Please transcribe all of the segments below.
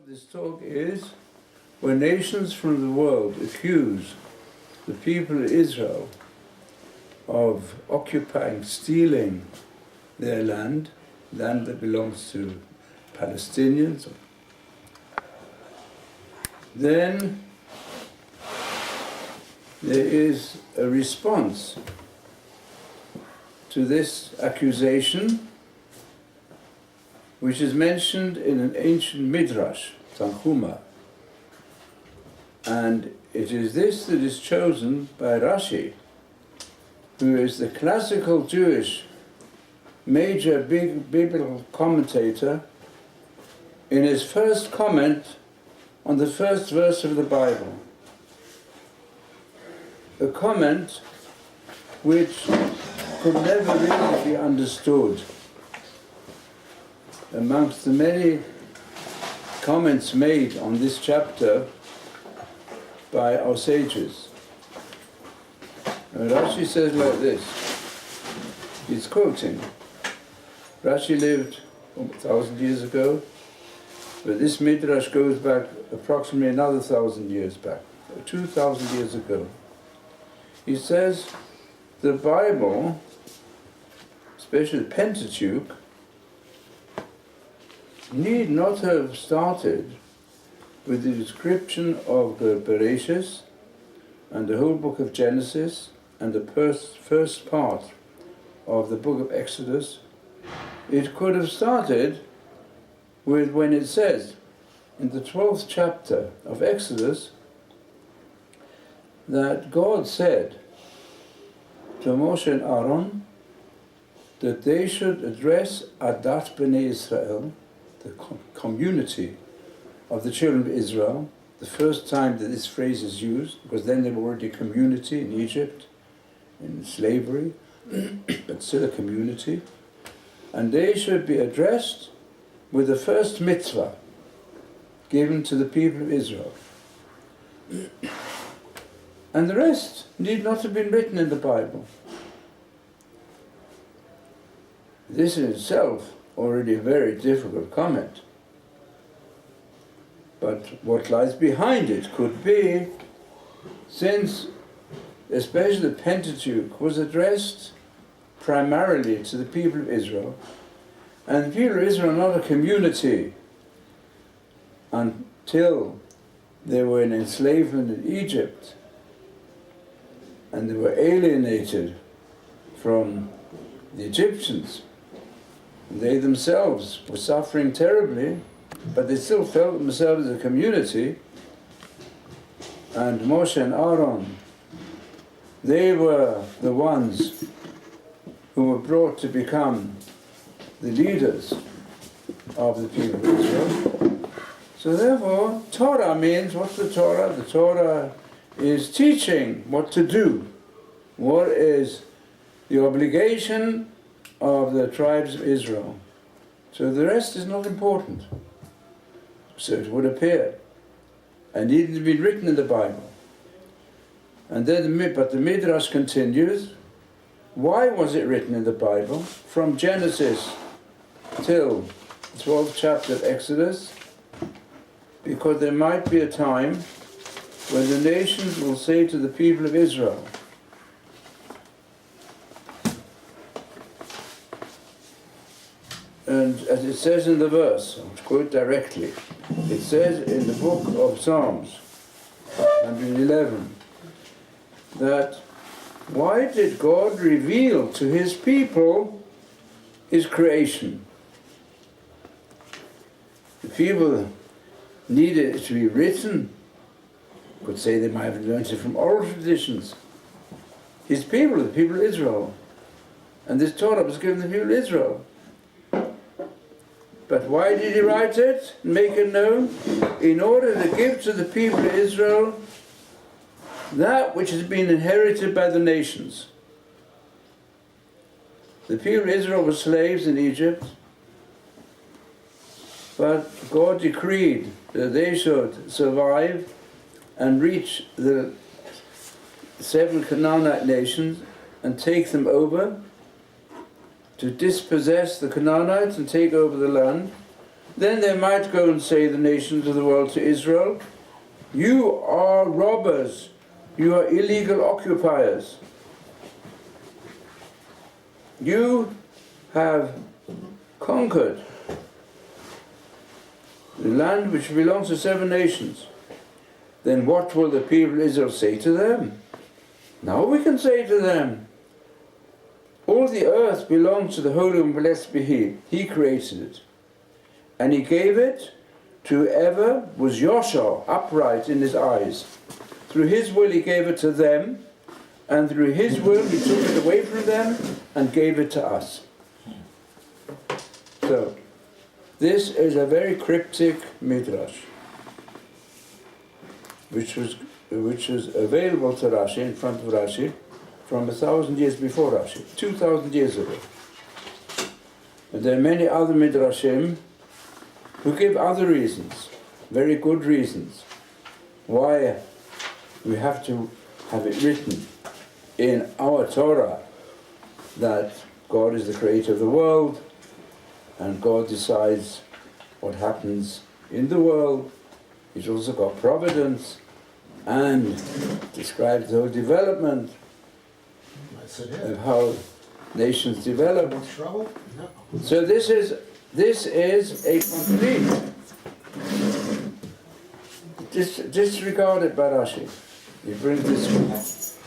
This talk is when nations from the world accuse the people of Israel of occupying, stealing their land that belongs to Palestinians, then there is a response to this accusation, which is mentioned in an ancient midrash, Tanchuma. And it is this that is chosen by Rashi, who is the classical Jewish major big biblical commentator, in his first comment on the first verse of the Bible. A comment which could never really be understood amongst the many comments made on this chapter by our sages. And Rashi says like this, he's quoting. Rashi lived 1,000 years ago, but this midrash goes back approximately another 1,000 years back, 2,000 years ago. He says the Bible, especially the Pentateuch, need not have started with the description of the Bereshis and the whole book of Genesis and the first part of the book of Exodus. It could have started with when it says in the 12th chapter of Exodus that God said to Moshe and Aaron that they should address Adat B'nai Israel, the community of the children of Israel, the first time that this phrase is used, because then they were already a community in Egypt, in slavery, but still a community, and they should be addressed with the first mitzvah given to the people of Israel. And the rest need not have been written in the Bible. This in itself already a very difficult comment. But what lies behind it could be, since especially the Pentateuch was addressed primarily to the people of Israel, and the people of Israel are not a community until they were in enslavement in Egypt, and they were alienated from the Egyptians. They themselves were suffering terribly, but they still felt themselves as a community. And Moshe and Aaron, they were the ones who were brought to become the leaders of the people of Israel. So therefore, Torah means, what's the Torah? The Torah is teaching what to do. What is the obligation of the tribes of Israel. So the rest is not important. So it would appear. And needn't have been written in the Bible. And then, but the Midrash continues. Why was it written in the Bible? From Genesis till the 12th chapter of Exodus. Because there might be a time when the nations will say to the people of Israel, and as it says in the verse, I'll quote directly, it says in the book of Psalms, 111, that why did God reveal to his people his creation? The people needed it to be written. You could say they might have learned it from oral traditions. His people, the people of Israel. And this Torah was given to the people of Israel. But why did he write it and make it known? In order to give to the people of Israel that which has been inherited by the nations. The people of Israel were slaves in Egypt, but God decreed that they should survive and reach the 7 Canaanite nations and take them over, to dispossess the Canaanites and take over the land, then they might go and say, the nations of the world, to Israel, you are robbers, you are illegal occupiers. You have conquered the land which belongs to 7 nations. Then what will the people of Israel say to them? Now we can say to them, all the earth belongs to the Holy and Blessed be He. He created it. And He gave it to whoever was Yosher, upright in his eyes. Through His will He gave it to them, and through His will He took it away from them and gave it to us. So, this is a very cryptic midrash, which was available to Rashi, in front of Rashi, from 1,000 years before Rashi, 2,000 years ago. And there are many other midrashim who give other reasons, very good reasons, why we have to have it written in our Torah that God is the creator of the world, and God decides what happens in the world. He's also got providence and describes the whole development of how nations develop. So this is a complete disregarded by Rashi. He brings this.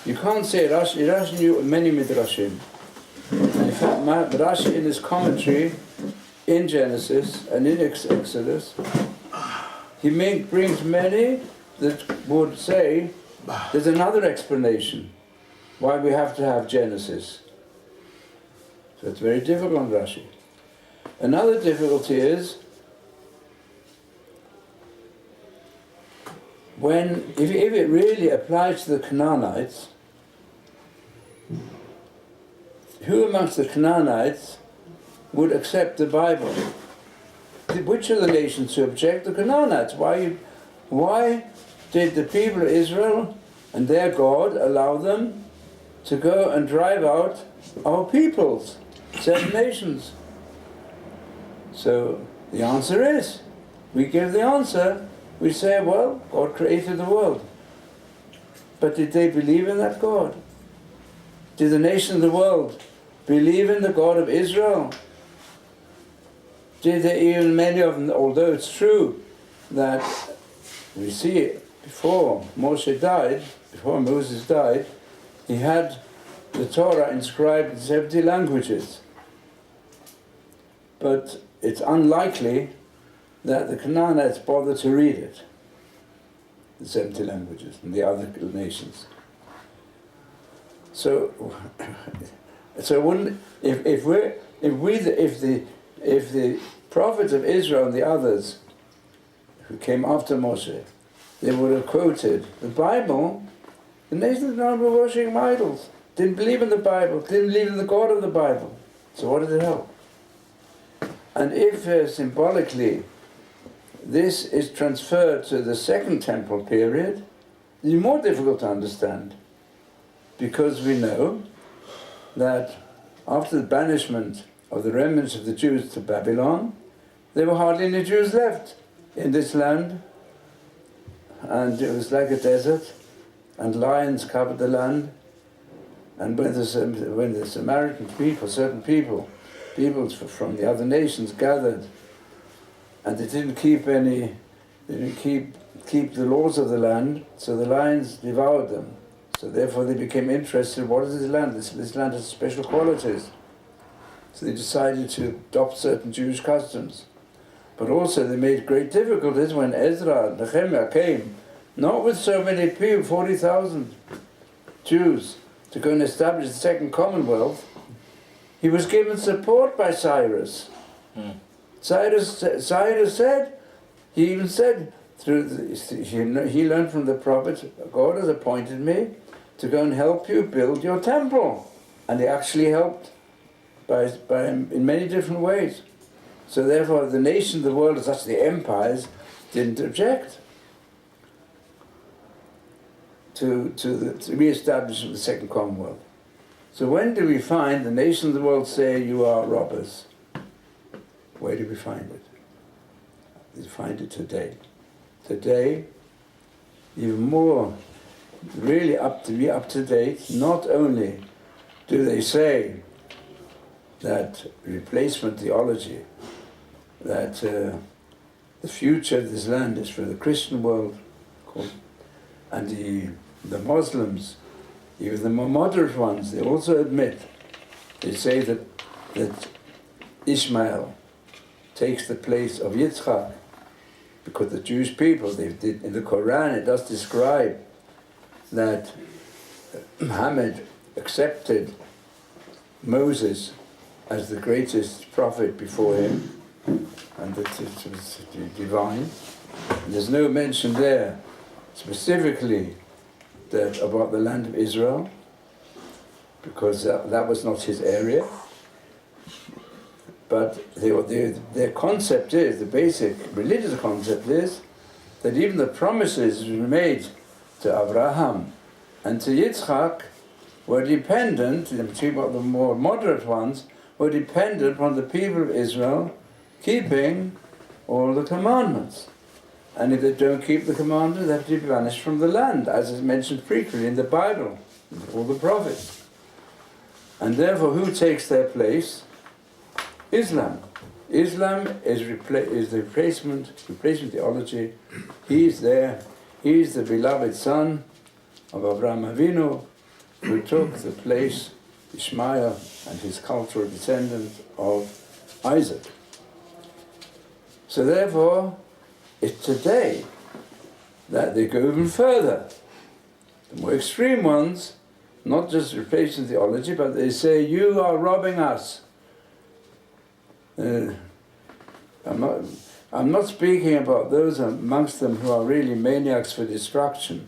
You can't say Rashi knew many midrashim. And in fact, Rashi in his commentary in Genesis and in Exodus, he brings many that would say there's another explanation why we have to have Genesis. So it's very difficult on Rashi. Another difficulty is if it really applies to the Canaanites, who amongst the Canaanites would accept the Bible? Which of the nations who object? The Canaanites. Why did the people of Israel and their God allow them to go and drive out our peoples, 7 nations? So the answer is, we give the answer, we say, well, God created the world. But did they believe in that God? Did the nations of the world believe in the God of Israel? Did they, even many of them, although it's true that we see before Moses died, he had the Torah inscribed in 70 languages. But it's unlikely that the Canaanites bothered to read it, the 70 languages, and the other nations. So wouldn't if the prophets of Israel and the others who came after Moshe, they would have quoted the Bible, the nations of Israel were worshipping idols, didn't believe in the Bible, didn't believe in the God of the Bible. So what did it help? And if symbolically this is transferred to the Second Temple period, it's more difficult to understand, because we know that after the banishment of the remnants of the Jews to Babylon, there were hardly any Jews left in this land, and it was like a desert, and lions covered the land. And when the Samaritan people, certain people from the other nations gathered, and they didn't keep the laws of the land, so the lions devoured them. So therefore they became interested, what is this land? This land has special qualities. So they decided to adopt certain Jewish customs. But also they made great difficulties when Ezra and Nehemiah came, not with so many people, 40,000 Jews, to go and establish the Second Commonwealth. He was given support by Cyrus. Cyrus said, he even said, he learned from the prophet, God has appointed me to go and help you build your temple. And he actually helped in many different ways. So therefore the nations of the world, such the empires, didn't object to the re-establishment of the Second Commonwealth. So when do we find the nations of the world say you are robbers? Where do we find it? We find it today. Today, even more, really up to date. Not only do they say that replacement theology, that the future of this land is for the Christian world, and the Muslims, even the more moderate ones, they also admit, they say that Ishmael takes the place of Yitzchak, because the Jewish people, in the Quran it does describe that Muhammad accepted Moses as the greatest prophet before him, and that it was divine. And there's no mention there specifically about the land of Israel, because that was not his area. But their concept is, the basic religious concept is, that even the promises made to Abraham and to Yitzchak were dependent, in particular the more moderate ones, were dependent upon the people of Israel keeping all the commandments. And if they don't keep the commandments, they have to be banished from the land, as is mentioned frequently in the Bible, in all the prophets. And therefore, who takes their place? Islam. Islam is the replacement theology. He's there. He's the beloved son of Abraham Avinu, who took the place, Ishmael and his cultural descendant, of Isaac. So therefore, it's today that they go even further. The more extreme ones, not just replacing theology, but they say, you are robbing us. I'm not speaking about those amongst them who are really maniacs for destruction,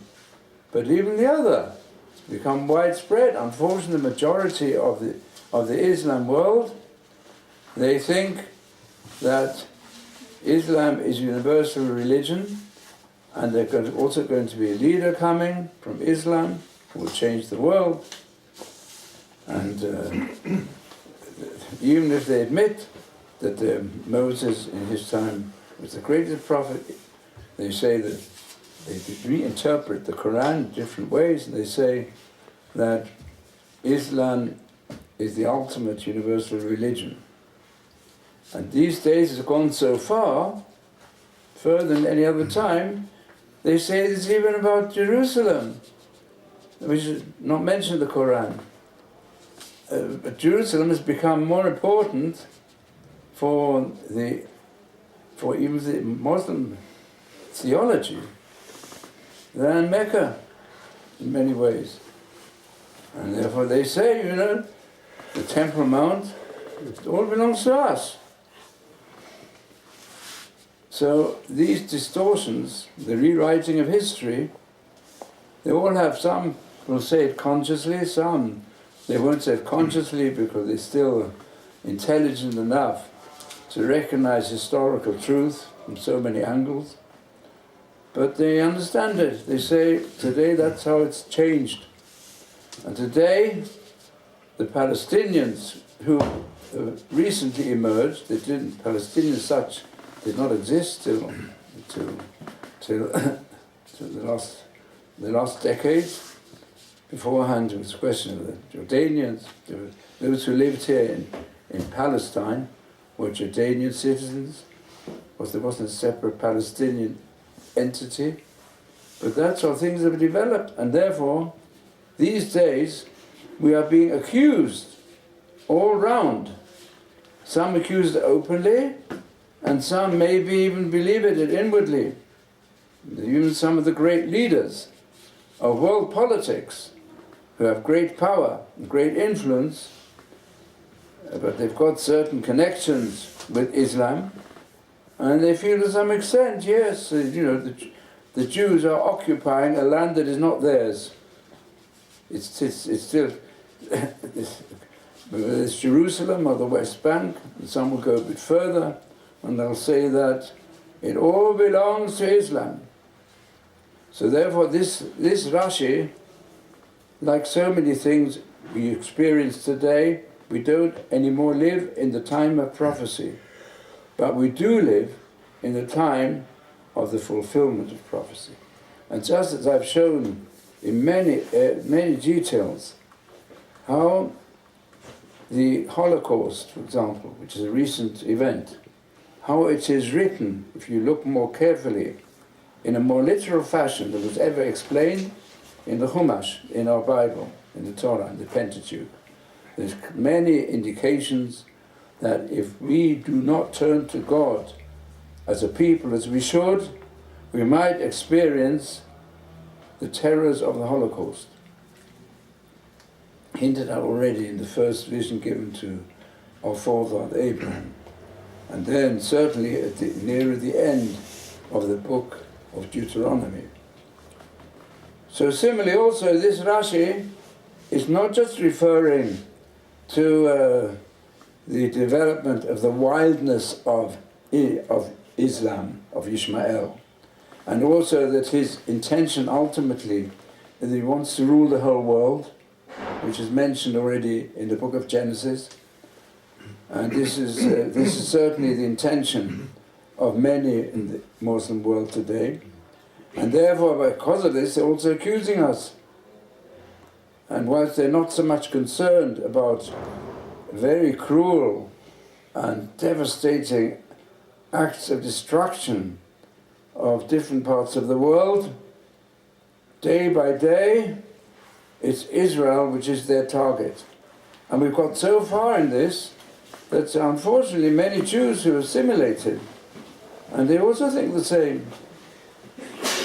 but even the other. It's become widespread. Unfortunately, the majority of the Islam world, they think that Islam is universal religion, and there's also going to be a leader coming from Islam who will change the world. And even if they admit that Moses in his time was the greatest prophet, they say that they reinterpret the Quran in different ways, and they say that Islam is the ultimate universal religion. And these days it's gone so far, further than any other time, they say it's even about Jerusalem, which is not mentioned in the Quran. But Jerusalem has become more important for even the Muslim theology than Mecca in many ways. And therefore they say, the Temple Mount, it all belongs to us. So these distortions, the rewriting of history, they all have, some will say it consciously, some they won't say it consciously because they're still intelligent enough to recognize historical truth from so many angles. But they understand it. They say, today that's how it's changed. And today, the Palestinians who recently emerged, Palestinians such did not exist till the last decades. Beforehand, it was a question of the Jordanians. Those who lived here in Palestine were Jordanian citizens, because there wasn't a separate Palestinian entity. But that's how things have developed, and therefore, these days, we are being accused all round. Some accused openly, and some maybe even believe it inwardly. Even some of the great leaders of world politics who have great power and great influence, but they've got certain connections with Islam, and they feel to some extent, yes, the Jews are occupying a land that is not theirs. It's still, it's Jerusalem or the West Bank, and some will go a bit further, and they'll say that it all belongs to Islam. So therefore this Rashi, like so many things we experience today, we don't anymore live in the time of prophecy. But we do live in the time of the fulfillment of prophecy. And just as I've shown in many details how the Holocaust, for example, which is a recent event, how it is written, if you look more carefully, in a more literal fashion than was ever explained in the Chumash, in our Bible, in the Torah, in the Pentateuch. There's many indications that if we do not turn to God as a people as we should, we might experience the terrors of the Holocaust. Hinted at already in the first vision given to our forefather Abraham. And then certainly nearer the end of the book of Deuteronomy. So similarly also this Rashi is not just referring to the development of the wildness of Islam, of Ishmael, and also that his intention ultimately that he wants to rule the whole world, which is mentioned already in the book of Genesis. And this is certainly the intention of many in the Muslim world today. And therefore, because of this, they're also accusing us. And whilst they're not so much concerned about very cruel and devastating acts of destruction of different parts of the world, day by day, it's Israel which is their target. And we've got so far in this that unfortunately many Jews who assimilated, and they also think the same.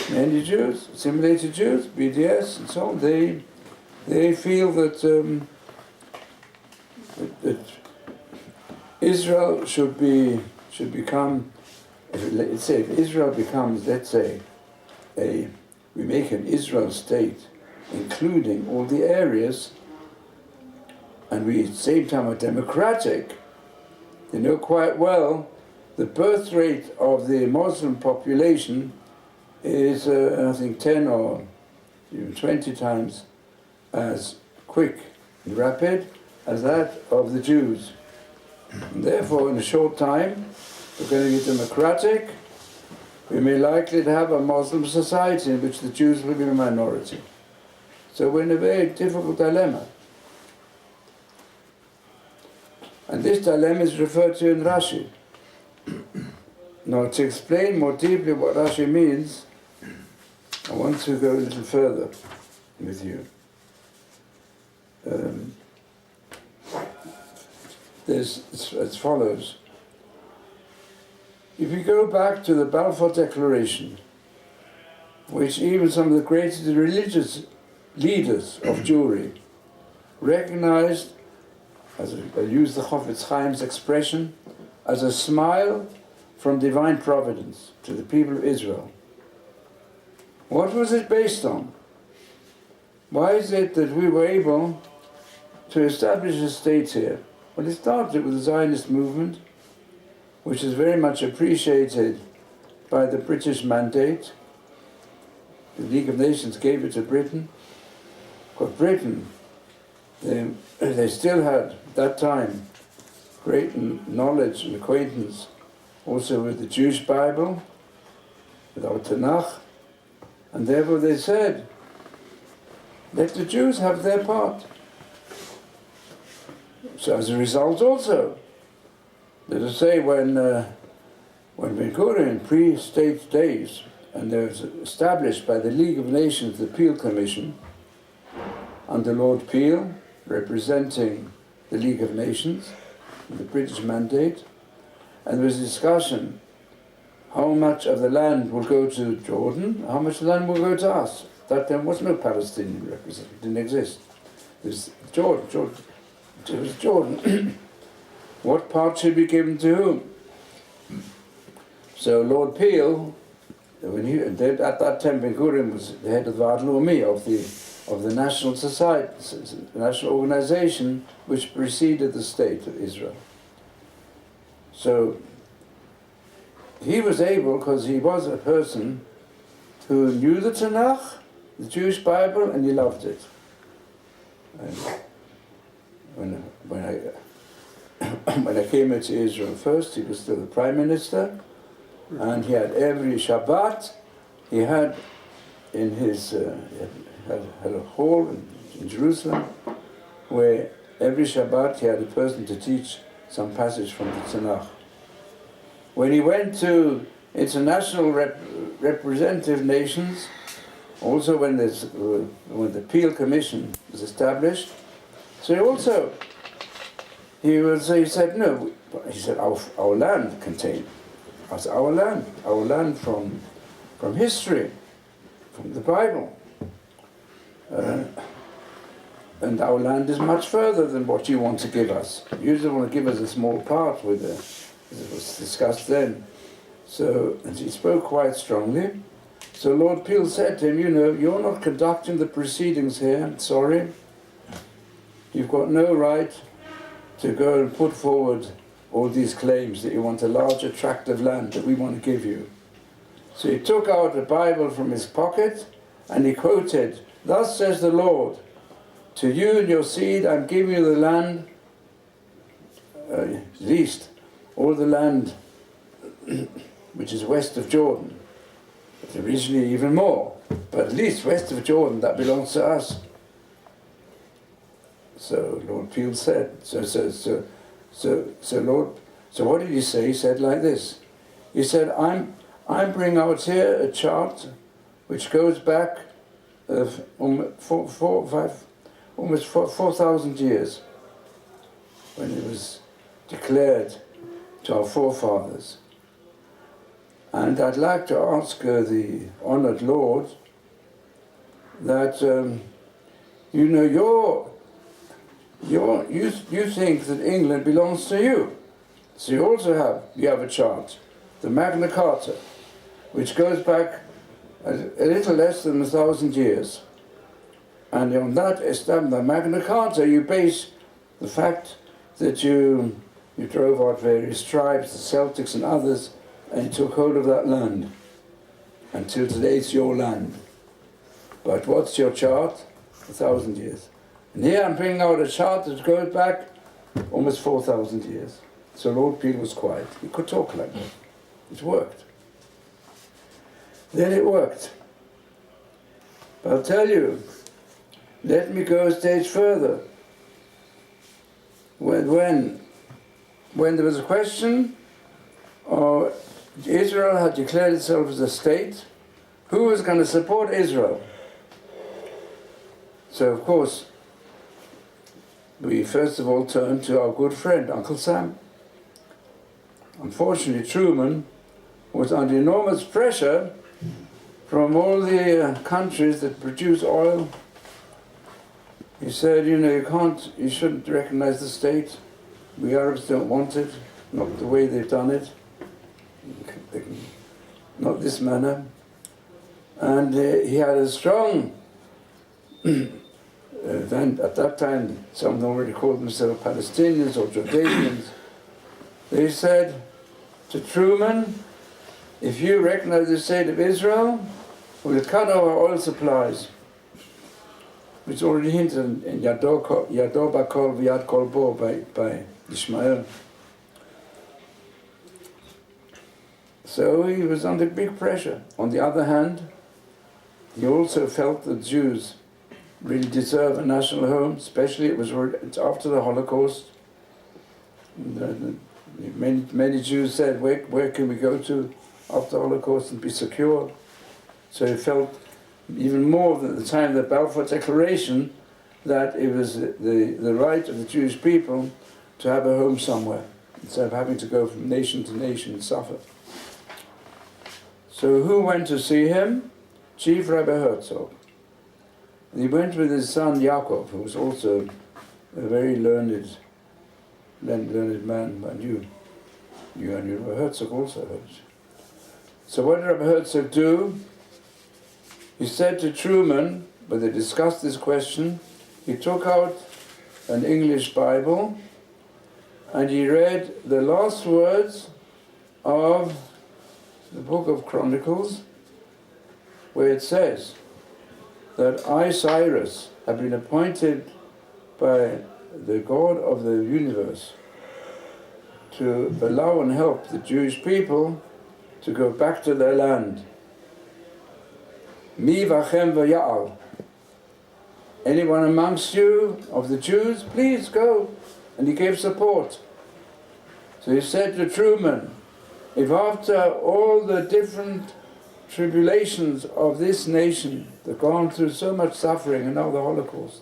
Many Jews, assimilated Jews, BDS and so on, they feel that Israel should become, if Israel becomes, let's say, we make an Israel state, including all the areas, and we at the same time are democratic, they know quite well the birth rate of the Muslim population is, I think, 10 or even 20 times as quick and rapid as that of the Jews. And therefore, in a short time, we're going to be democratic. We may likely to have a Muslim society in which the Jews will be a minority. So we're in a very difficult dilemma. And this dilemma is referred to in Rashi. Now, to explain more deeply what Rashi means, I want to go a little further with you. It's as follows. If you go back to the Balfour Declaration, which even some of the greatest religious leaders of Jewry recognized, as I use the Chofetz Chaim's expression, as a smile from divine providence to the people of Israel. What was it based on? Why is it that we were able to establish a state here? Well, it started with the Zionist movement, which is very much appreciated by the British mandate. The League of Nations gave it to Britain. But Britain, they still had, at that time, great knowledge and acquaintance also with the Jewish Bible, with our Tanakh, and therefore they said, let the Jews have their part. So as a result also, let us say when Ben Gurion in pre-state days, and there was established by the League of Nations the Peel Commission, under Lord Peel, representing the League of Nations, the British mandate, and there was a discussion how much of the land will go to Jordan, how much land will go to us. That there was no Palestinian representative, didn't exist. It was Jordan. It was Jordan. What part should be given to whom? So Lord Peel, at that time Ben Gurion was the head of the Vaad Leumi, of the national society, the national organization which preceded the state of Israel. So he was able, because he was a person who knew the Tanakh, the Jewish Bible, and he loved it. And when when I came into Israel first, he was still the Prime Minister, and he had every Shabbat, he had in his, had a hall in Jerusalem, where every Shabbat he had a person to teach some passage from the Tanakh. When he went to international representative nations, also when the Peel Commission was established, so he said no. He said our land contained. I said our land from history, from the Bible, and our land is much further than what you want to give us. You just want to give us a small part, as it was discussed then. So, and he spoke quite strongly. So Lord Peel said to him, you know, you're not conducting the proceedings here, sorry. You've got no right to go and put forward all these claims that you want a larger tract of land that we want to give you. So he took out a Bible from his pocket and he quoted, "Thus says the Lord, to you and your seed I'm giving you the land, at least all the land which is west of Jordan, but originally even more, but at least west of Jordan, that belongs to us." So Lord Peel said, so what did he say? He said like this. He said, I'm bringing out here a chart which goes back almost 4,000 years, when it was declared to our forefathers. And I'd like to ask the honoured Lord that, you know, you think that England belongs to you. So you have a chart, the Magna Carta, which goes back a little less than 1,000 years. And on that, the Magna Carta, you base the fact that you drove out various tribes, the Celtics and others, and took hold of that land. Until today, it's your land. But what's your chart? 1,000 years. And here I'm bringing out a chart that goes back almost 4,000 years. So Lord Peel was quiet. He could talk like that. It worked. Then it worked. But I'll tell you, let me go a stage further. When there was a question, Israel had declared itself as a state, who was going to support Israel? So of course, we first of all turned to our good friend, Uncle Sam. Unfortunately, Truman was under enormous pressure from all the countries that produce oil. He said, you know, you shouldn't recognize the state. We Arabs don't want it, not the way they've done it, not this manner. And he had a strong, then at that time, some already called themselves Palestinians or Jordanians. They said to Truman, if you recognize the state of Israel, we'll cut our oil supplies. It's already hinted in Yador Bakol V'Yad Kol Bo by Ishmael. So he was under big pressure. On the other hand, he also felt that Jews really deserve a national home, especially it's after the Holocaust. Many Jews said, where can we go to after the Holocaust and be secure? So he felt even more than at the time of the Balfour Declaration that it was the right of the Jewish people to have a home somewhere, instead of having to go from nation to nation and suffer. So who went to see him? Chief Rabbi Herzog. And he went with his son Yaakov, who was also a very learned man, and you and Rabbi Herzog also heard. So what did Rabbi Herzog do? He said to Truman, when they discussed this question, he took out an English Bible and he read the last words of the book of Chronicles, where it says that I, Cyrus, have been appointed by the God of the universe to allow and help the Jewish people to go back to their land. Mi vachem v'ya'al. Anyone amongst you of the Jews, please go. And he gave support. So he said to Truman, if after all the different tribulations of this nation, they've gone through so much suffering and now the Holocaust,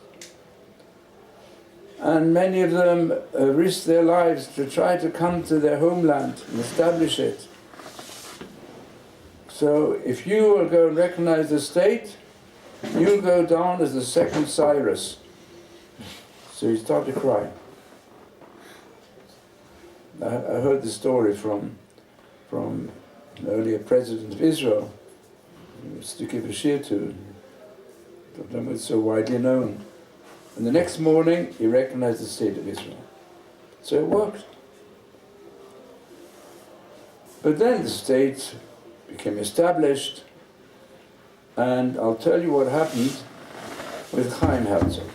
and many of them risked their lives to try to come to their homeland and establish it. So if you will go and recognize the state, you'll go down as the second Cyrus. So he started crying. I heard the story from an earlier president of Israel, who was to give a shir to, it was so widely known. And the next morning, he recognized the state of Israel. So it worked. But then the state became established, and I'll tell you what happened with Chaim Herzog.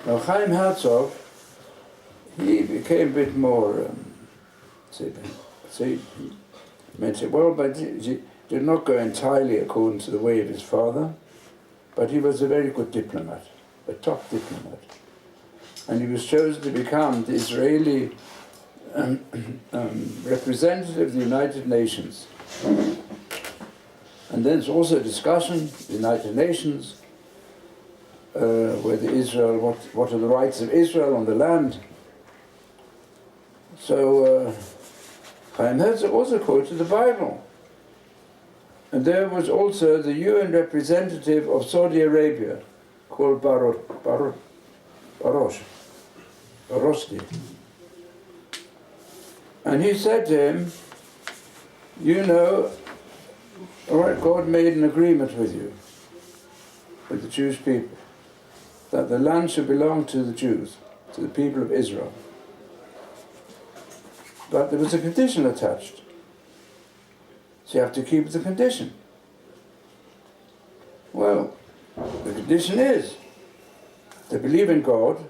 Now Chaim Herzog, he became a bit more, he mentioned, well, but he did not go entirely according to the way of his father, but he was a very good diplomat, a top diplomat. And he was chosen to become the Israeli representative of the United Nations. And then there's also a discussion, the United Nations, whether Israel, what are the rights of Israel on the land. So Chaim Herzog also quoted the Bible. And there was also the UN representative of Saudi Arabia, called Baroshdi. And he said to him, you know, all right, God made an agreement with you, with the Jewish people, that the land should belong to the Jews, to the people of Israel. But there was a condition attached. So you have to keep the condition. Well, the condition is to believe in God,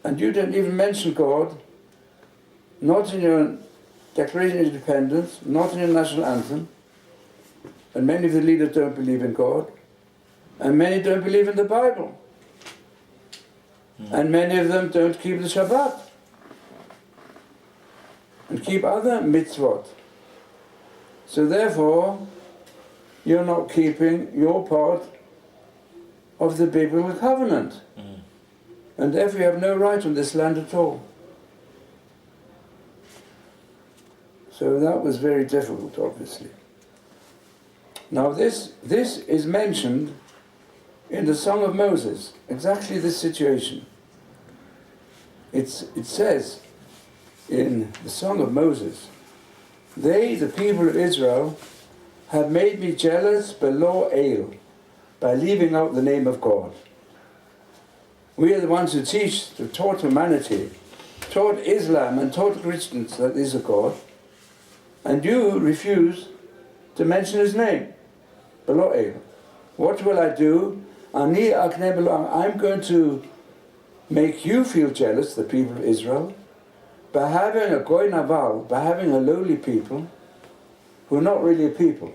and you didn't even mention God, not in your Declaration of Independence, not in your national anthem, and many of the leaders don't believe in God, and many don't believe in the Bible, and many of them don't keep the Shabbat, and keep other mitzvot. So therefore, you're not keeping your part of the biblical covenant. And therefore you have no right on this land at all. So that was very difficult, obviously. Now this is mentioned in the Song of Moses, exactly this situation. It says in the Song of Moses, they, the people of Israel, have made me jealous below ale by leaving out the name of God. We are the ones who taught humanity, taught Islam and taught Christians that there is a God, and you refuse to mention his name, below ale. What will I do? I'm going to make you feel jealous, the people of Israel, by having a goy naval, by having a lowly people, who are not really a people.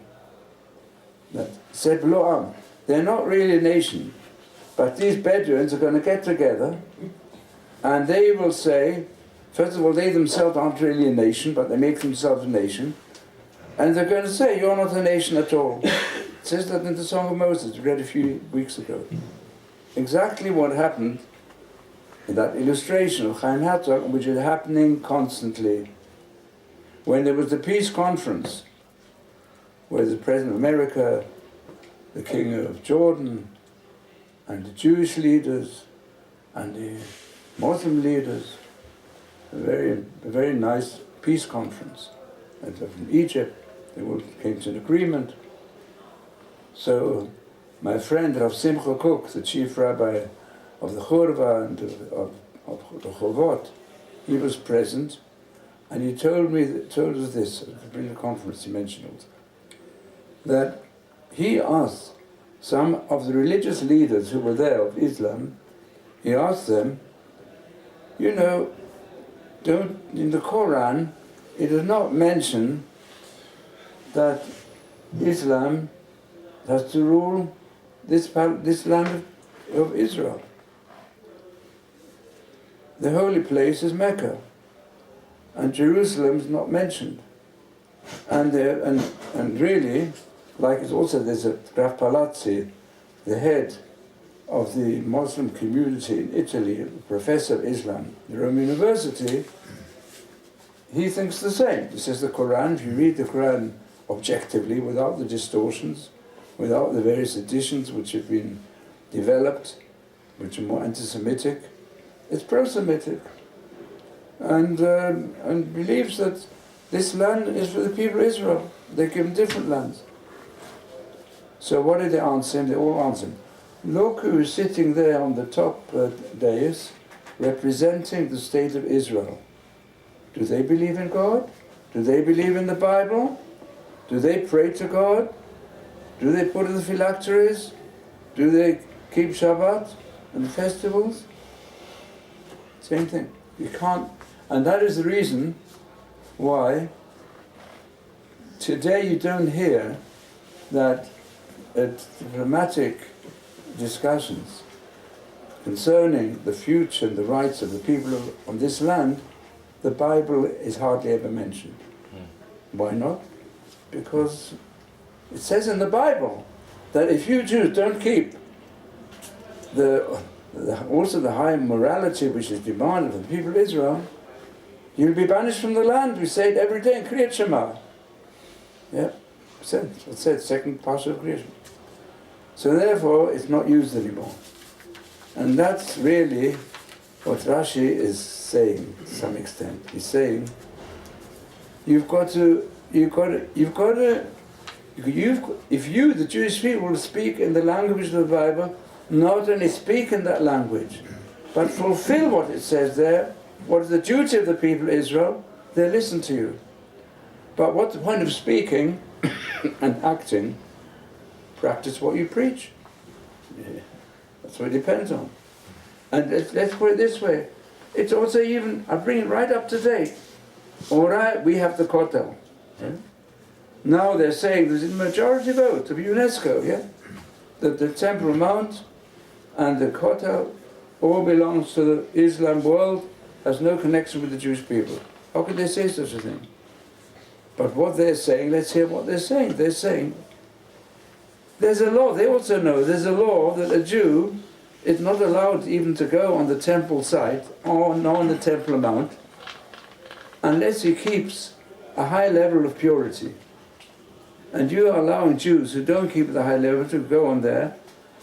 They're not really a nation, but these Bedouins are going to get together, and they will say, first of all, they themselves aren't really a nation, but they make themselves a nation, and they're going to say, you're not a nation at all. It says that in the Song of Moses, we read a few weeks ago. Exactly what happened in that illustration of Chaim Herzog, which is happening constantly. When there was the peace conference, where the President of America, the King of Jordan, and the Jewish leaders, and the Muslim leaders, a very nice peace conference. And from Egypt, they all came to an agreement. So my friend Rav Simcha Cook, the chief rabbi of the Churva and of the Chovot, he was present, and he told us this during the conference. He mentioned it, that he asked some of the religious leaders who were there of Islam. He asked them, you know, in the Quran, it does not mention that Islam has to rule this land of Israel. The holy place is Mecca, and Jerusalem is not mentioned. And really, like it's also there's a Graf Palazzi, the head of the Muslim community in Italy, a professor of Islam at Rome University, he thinks the same. He says the Quran, if you read the Quran objectively, without the distortions, without the various editions which have been developed, which are more anti-Semitic, it's pro-Semitic, and believes that this land is for the people of Israel. They're given different lands. So what did they answer him? They all answered, look who is sitting there on the top dais, representing the state of Israel. Do they believe in God? Do they believe in the Bible? Do they pray to God? Do they put in the phylacteries? Do they keep Shabbat and the festivals? Same thing. You can't, and that is the reason why today you don't hear that at dramatic discussions concerning the future and the rights of the people on this land, the Bible is hardly ever mentioned. Why not? Because it says in the Bible that if you Jews don't keep also the high morality which is demanded of the people of Israel, you'll be banished from the land. We say it every day in Kriyat Shema. Yeah, it said second part of creation. So therefore, it's not used anymore. And that's really what Rashi is saying to some extent. He's saying, if you, the Jewish people, will speak in the language of the Bible, not only speak in that language, but fulfill what it says there, what is the duty of the people of Israel, they listen to you. But what's the point of speaking and acting? Practice what you preach. Yeah. That's what it depends on. And let's put it this way. It's also even, I bring it right up to date. All right, we have the Kotel. Yeah? Now they're saying there's a majority vote of UNESCO, yeah? That the Temple Mount and the Kotel all belongs to the Islam world, has no connection with the Jewish people. How could they say such a thing? But what they're saying, let's hear what they're saying. They're saying, there's a law, they also know, there's a law that a Jew is not allowed even to go on the temple site or on the Temple Mount unless he keeps a high level of purity. And you are allowing Jews who don't keep the high level to go on there,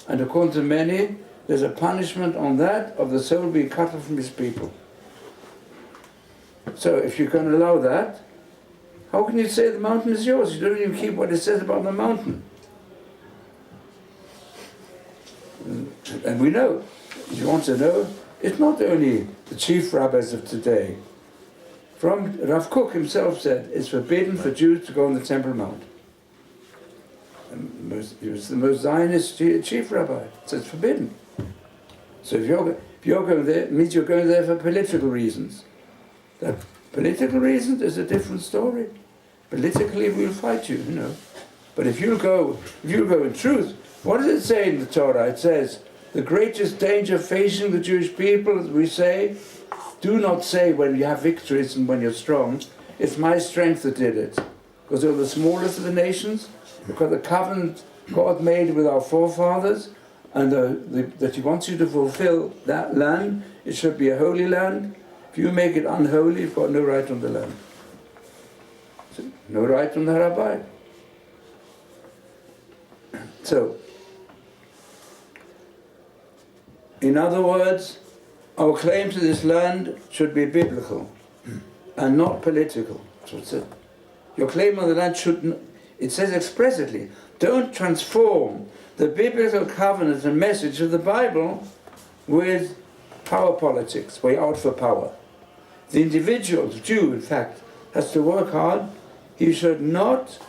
and according to many, there's a punishment on that of the soul being cut off from his people. So if you can allow that, how can you say the mountain is yours? You don't even keep what it says about the mountain. And we know, if you want to know, it's not only the chief rabbis of today. From Rav Kook himself said, it's forbidden for Jews to go on the Temple Mount. He was the most Zionist chief rabbi, so it's forbidden. So if you're going there, it means you're going there for political reasons. That political reasons is a different story. Politically, we'll fight you, you know. But if you go in truth, what does it say in the Torah? It says, the greatest danger facing the Jewish people, as we say, do not say when you have victories and when you're strong, it's my strength that did it. Because they're the smallest of the nations, because the covenant God made with our forefathers, and that He wants you to fulfill that land. It should be a holy land. If you make it unholy, you've got no right on the land. So, no right on the Rabbi. So, in other words, our claim to this land should be biblical and not political. That's what it said. Your claim on the land shouldn't, it says expressly, don't transform the biblical covenant and message of the Bible with power politics, way out for power. The individual, the Jew, in fact, has to work hard. He should not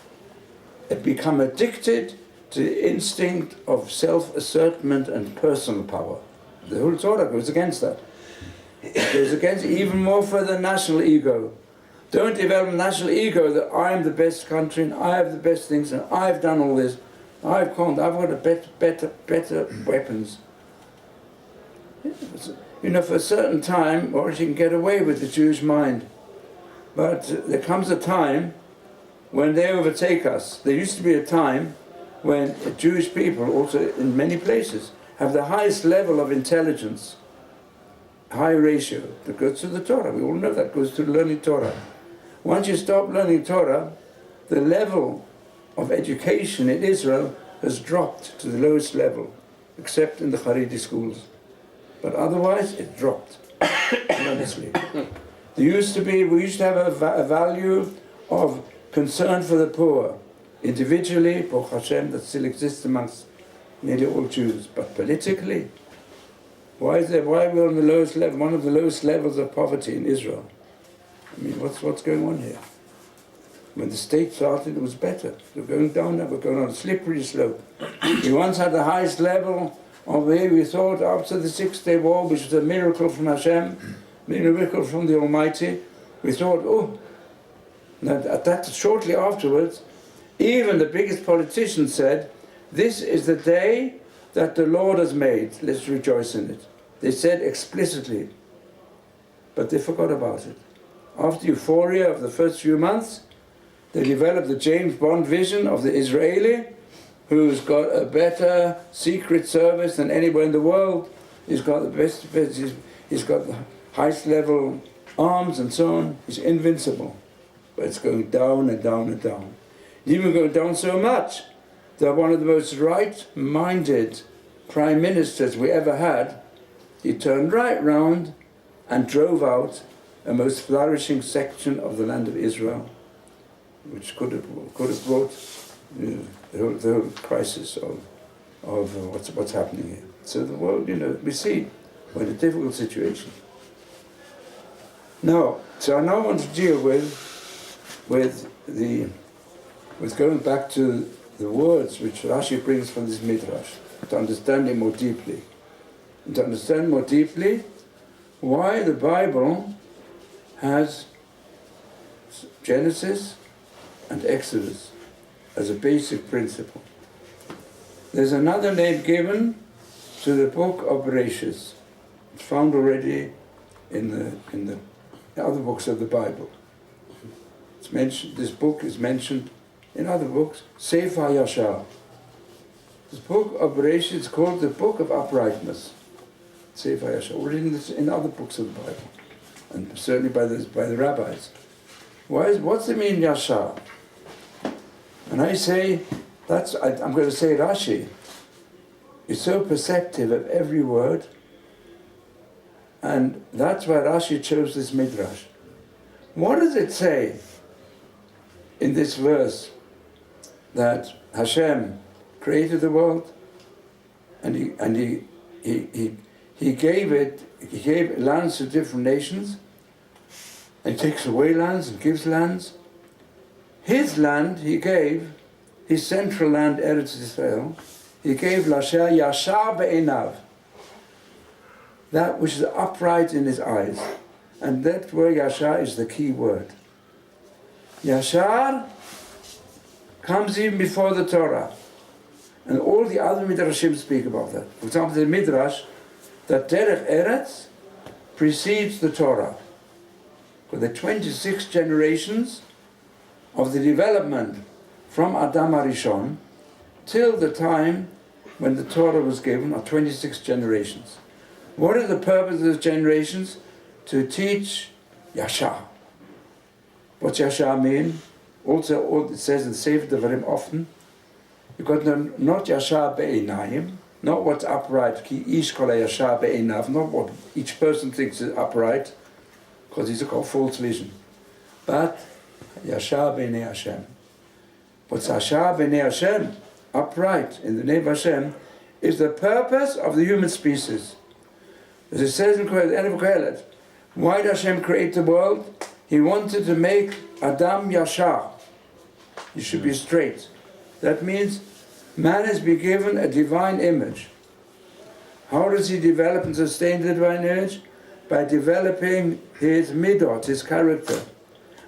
become addicted to the instinct of self-assertment and personal power. The whole Torah goes against that. It goes against even more further national ego. Don't develop a national ego that I'm the best country and I have the best things and I've done all this. I've got a better weapons. You know, for a certain time, or you can get away with the Jewish mind. But there comes a time when they overtake us. There used to be a time when Jewish people, also in many places, have the highest level of intelligence, high ratio, that goes to the Torah. We all know that goes to learning Torah. Once you stop learning Torah, the level of education in Israel has dropped to the lowest level, except in the Haredi schools. But otherwise, it dropped tremendously. We used to have a value of concern for the poor. Individually, Baruch Hashem, that still exists amongst nearly all Jews. But politically, why are we on the lowest level, one of the lowest levels of poverty in Israel? I mean, what's going on here? When the state started, it was better. We're going down now, we're going on a slippery slope. We once had the highest level of where we thought after the Six-Day War, which was a miracle from Hashem, miracle from the Almighty, we thought, that shortly afterwards, even the biggest politicians said, this is the day that the Lord has made, let's rejoice in it. They said explicitly, but they forgot about it. After euphoria of the first few months, they developed the James Bond vision of the Israeli, who's got a better secret service than anywhere in the world. He's got the best, he's got the highest level arms and so on. He's invincible. But it's going down and down and down. Even going down so much that one of the most right-minded prime ministers we ever had, he turned right round and drove out a most flourishing section of the land of Israel, which could have brought the whole crisis of what's happening here. So the world, we see we're in a difficult situation. Now, so I now want to deal with going back to the words which Rashi brings from this Midrash, to understand it more deeply. And to understand more deeply why the Bible has Genesis and Exodus as a basic principle. There's another name given to the book of Bereshis. It's found already in the other books of the Bible. It's mentioned. This book is mentioned in other books. Sefer Yashar. This book of Bereshis is called the Book of Uprightness. Sefer Yashar. Already in other books of the Bible, and certainly by the rabbis. What's the mean Yashar? And I say, I'm going to say Rashi is so perceptive of every word, and that's why Rashi chose this Midrash. What does it say in this verse that Hashem created the world and he gave lands to different nations, and he takes away lands and gives lands? His land he gave, his central land, Eretz Israel, he gave Lasher Yashar Be'enav, that which is upright in his eyes. And that word Yashar is the key word. Yashar comes even before the Torah. And all the other Midrashim speak about that. For example, the Midrash, that Derech Eretz precedes the Torah. For the 26 generations of the development from Adam HaRishon till the time when the Torah was given are 26 generations. What is the purpose of those generations? To teach Yashar. What's Yashar mean? Also, it says in Sefer Devarim often, you've got not Yashar Be'einayim, not what's upright, Ki ish kol Yashar Be'einav, not what each person thinks is upright, because he's got false vision, but Yashar B'nei Hashem. What's Yashar B'nei Hashem, upright in the name of Hashem, is the purpose of the human species. As it says in the end of Kohelet, why did Hashem create the world? He wanted to make Adam Yashar. He should be straight. That means man has been given a divine image. How does he develop and sustain the divine image? by developing his midot, his character.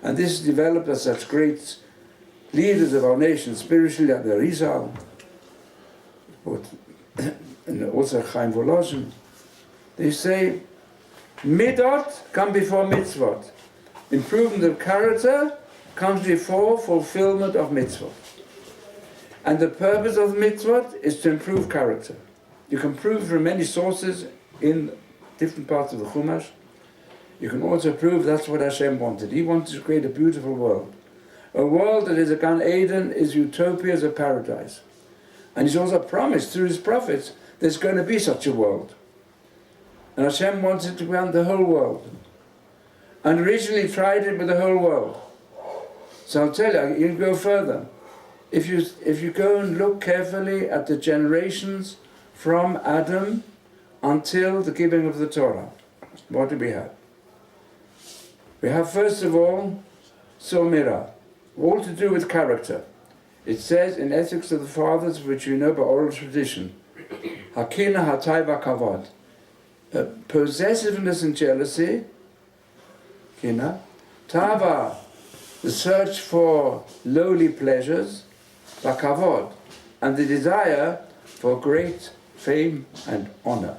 And this is developed as such great leaders of our nation, spiritually, like the Rizal, and also Chaim Volozhin. They say, midot come before mitzvot. Improvement of character comes before fulfillment of mitzvot. And the purpose of mitzvot is to improve character. You can prove from many sources in different parts of the Chumash. You can also prove that's what Hashem wanted. He wanted to create a beautiful world. A world that is a Gan Eden, is utopia, is a paradise. And He's also promised through His prophets there's going to be such a world. And Hashem wanted to grant the whole world. And originally tried it with the whole world. So I'll tell you, you can go further. If you go and look carefully at the generations from Adam until the giving of the Torah, what do we have? We have, first of all, Somira, all to do with character. It says in Ethics of the Fathers, which you know by oral tradition, Hakina hatayva kavod, possessiveness and jealousy, kina, tava, the search for lowly pleasures, bakavod, and the desire for great fame and honor.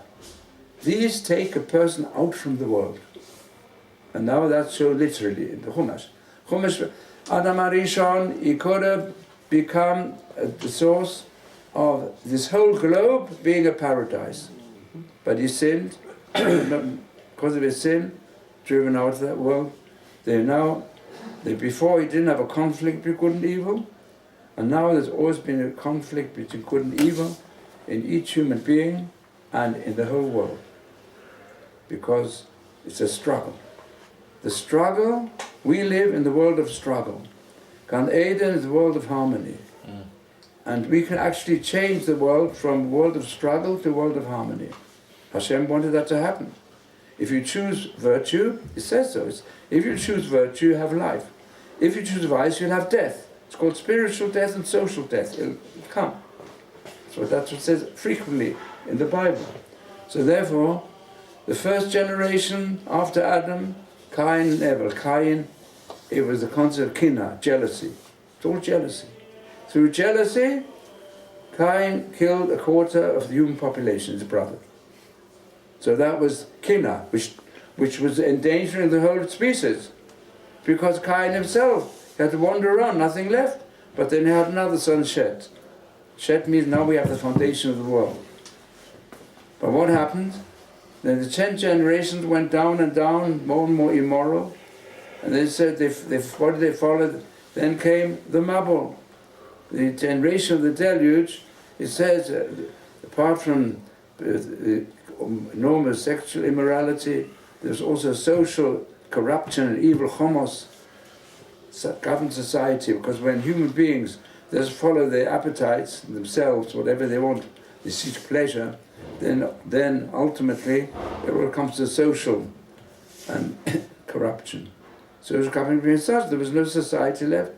These take a person out from the world. And now that's so literally in the Chumash. Adam HaRishon, he could have become the source of this whole globe being a paradise. But he sinned, because of his sin, driven out of that world. Before he didn't have a conflict between good and evil, and now there's always been a conflict between good and evil in each human being and in the whole world. Because it's a struggle. The struggle, we live in the world of struggle. Gan Eden is the world of harmony. And we can actually change the world from a world of struggle to a world of harmony. Hashem wanted that to happen. If you choose virtue, it says so. If you choose virtue, you have life. If you choose vice, you'll have death. It's called spiritual death and social death. It'll come. So that's what it says frequently in the Bible. So therefore, the first generation after Adam, Cain and Abel. Cain, it was the concept of kina, jealousy. It's all jealousy. Through jealousy, Cain killed a quarter of the human population, his brother. So that was kina, which was endangering the whole species. Because Cain himself had to wander around, nothing left. But then he had another son, Shet. Shet means now we have the foundation of the world. But what happened? Then the 10 generations went down and down, more and more immoral. And they said, what did they follow? Then came the Mabul. The generation of the deluge, it says, apart from enormous sexual immorality, there's also social corruption and evil homos govern society, because when human beings just follow their appetites themselves, whatever they want, they seek pleasure, then ultimately it will come to social and corruption. Social corruption being such, there was no society left,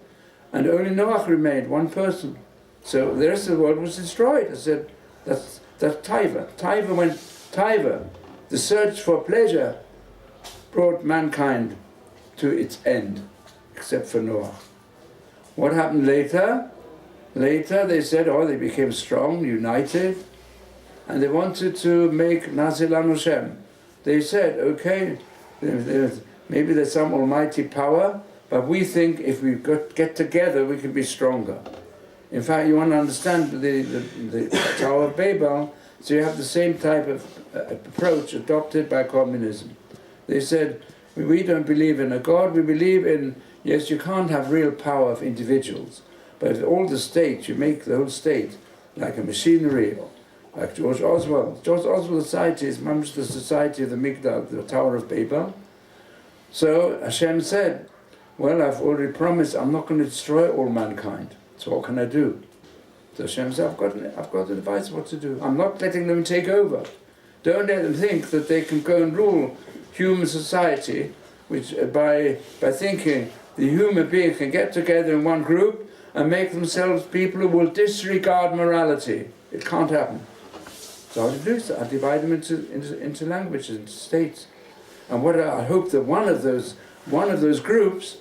and only Noach remained, one person. So the rest of the world was destroyed. I said, that's Taiva. Taiva, the search for pleasure, brought mankind to its end, except for Noah. What happened later? Later they said, they became strong, united, and they wanted to make Nazilan Hashem. They said, okay, maybe there's some almighty power, but we think if we get together, we can be stronger. In fact, you want to understand the Tower of Babel, so you have the same type of approach adopted by communism. They said, we don't believe in a God, we believe in, yes, you can't have real power of individuals, but all the state, you make the whole state like a machinery, like George Oswald. George Oswald Society is much the society of the Migdal, the Tower of Babel. So Hashem said, well, I've already promised I'm not going to destroy all mankind, so what can I do? So Hashem said, I've got advice what to do. I'm not letting them take over. Don't let them think that they can go and rule human society, which by thinking the human being can get together in one group and make themselves people who will disregard morality. It can't happen. So how to do so? I divide them into languages, into states. And what I hope that one of those groups,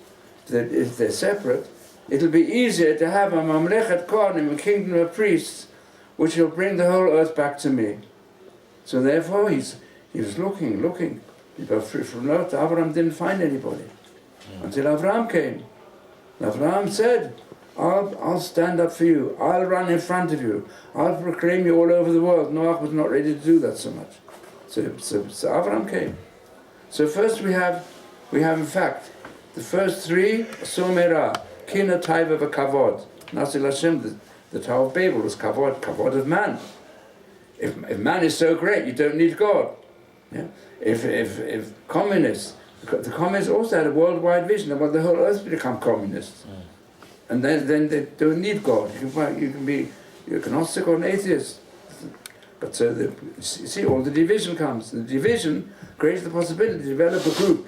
that if they're separate, it'll be easier to have a mamlechet kohanim, a kingdom of priests, which will bring the whole earth back to me. So therefore he was looking. But from Lot, Abraham didn't find anybody until Abraham came. And Abraham said, I'll stand up for you. I'll run in front of you. I'll proclaim you all over the world. Noach was not ready to do that so much. So Abraham came. So first we have in fact the first three, Somera, Kina, Taiva, Kavod. Nasil Hashem, the Tower of Babel was kavod of man. If man is so great, you don't need God. Yeah? If communists, the communists also had a worldwide vision about the whole earth become communists. And then they don't need God. You can be agnostic or an atheist. But so you see, all the division comes. The division creates the possibility to develop a group.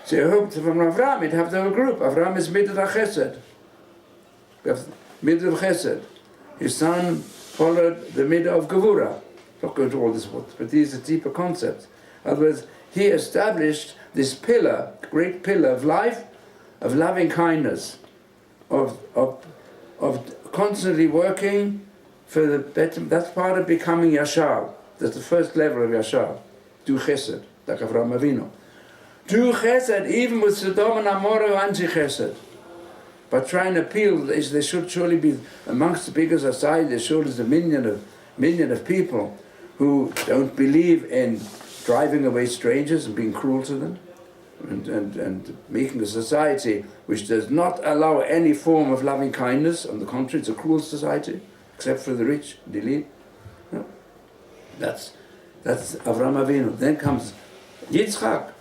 So you hope from Avraham you'd have the whole group. Avraham is Midat HaChesed. Midat of Chesed. His son followed the Midah of Gevurah. Not going to all this, but these are deeper concepts. In other words, he established this pillar, great pillar of life, of loving kindness, of constantly working for the better. That's part of becoming Yashar. That's the first level of Yashar. Do Chesed, like Avraham Avinu. Do Chesed even with Sodom and Amorah who anti-Chesed. But try and appeal, there should surely be, amongst the bigger society, there surely is a million of people who don't believe in driving away strangers and being cruel to them, and making a society which does not allow any form of loving kindness. On the contrary, it's a cruel society, except for the rich, the elite. No. That's Avraham Avinu. Then comes Yitzchak.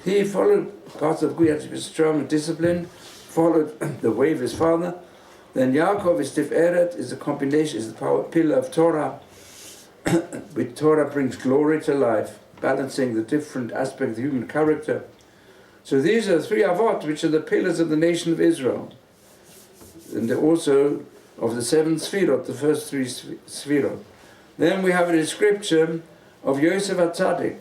He followed parts of Guyat, he was strong and disciplined, followed the way of his father. Then Yaakov is Tiferet, is a combination, is the pillar of Torah. With Torah brings glory to life, balancing the different aspects of human character. So these are the three Avot, which are the pillars of the nation of Israel. And they're also of the seven Sfirot, the first three Sfirot. Then we have a description of Yosef HaTzadik,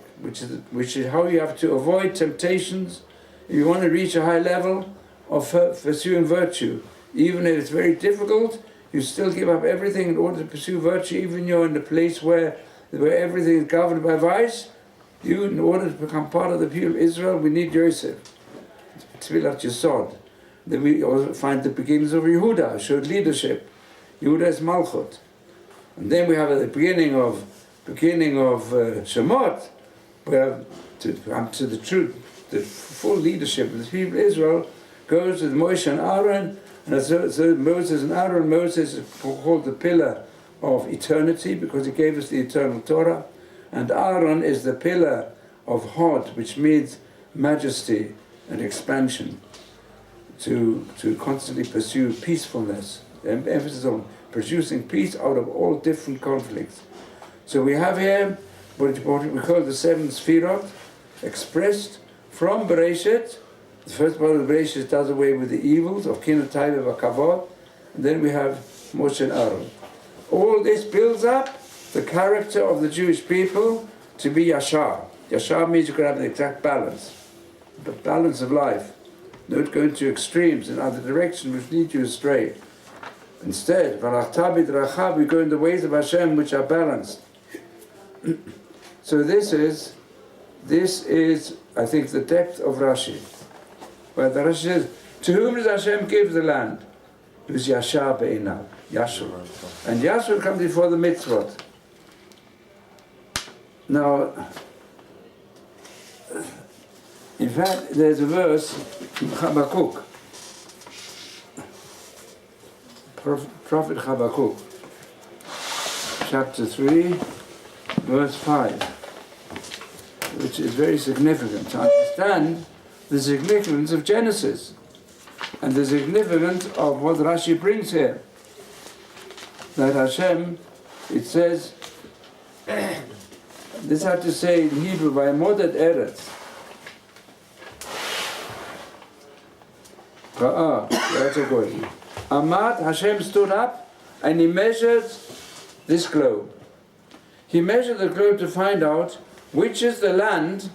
which is how you have to avoid temptations if you want to reach a high level of pursuing virtue. Even if it's very difficult, you still give up everything in order to pursue virtue, even you're in a place where everything is governed by vice. You, in order to become part of the people of Israel, we need Yosef. Tfilat Yesod. Then we also find the beginnings of Yehuda, who showed leadership. Yehuda is Malchut. And then we have at the beginning of Shemot, where to come to the truth, the full leadership of the people of Israel goes with Moshe and Aaron. And so Moses and Aaron, Moses is called the pillar of eternity because he gave us the eternal Torah. And Aaron is the pillar of Hod, which means majesty and expansion, to constantly pursue peacefulness, emphasis on producing peace out of all different conflicts. So we have here what we call the seven Sfirot, expressed from Bereshit. The first part of the Bereshit does away with the evils of Kina, Taiva, Kavod, and then we have Moshe and Aaron. All this builds up the character of the Jewish people to be Yashar. Yashar means you can have the exact balance, the balance of life. Don't go into extremes in other directions which lead you astray. Instead, we go in the ways of Hashem which are balanced. So this is, I think, the depth of Rashi. Where the Rashi says, to whom does Hashem give the land? Who's Yashar Be'inav, Yashur. And Yashur comes before the mitzvot. Now, in fact, there's a verse in Habakkuk, Prophet Habakkuk, chapter 3, verse 5, which is very significant to understand the significance of Genesis and the significance of what Rashi brings here. That Hashem, it says, this had to say in Hebrew, by Modet Eretz. That's a good. Amad, Hashem stood up and he measured this globe. He measured the globe to find out which is the land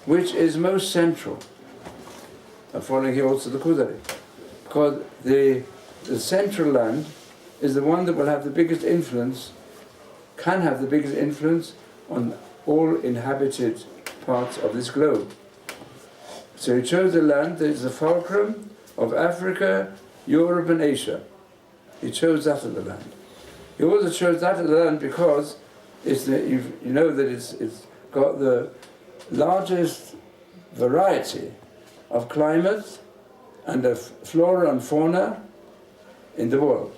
which is most central. I'm following here also the Kudari. Because the central land is the one that will have the biggest influence, can have the biggest influence on all inhabited parts of this globe. So he chose a land that is the fulcrum of Africa, Europe and Asia. He chose that as the land. He also chose that as the land because you know that it's got the largest variety of climates and of flora and fauna in the world.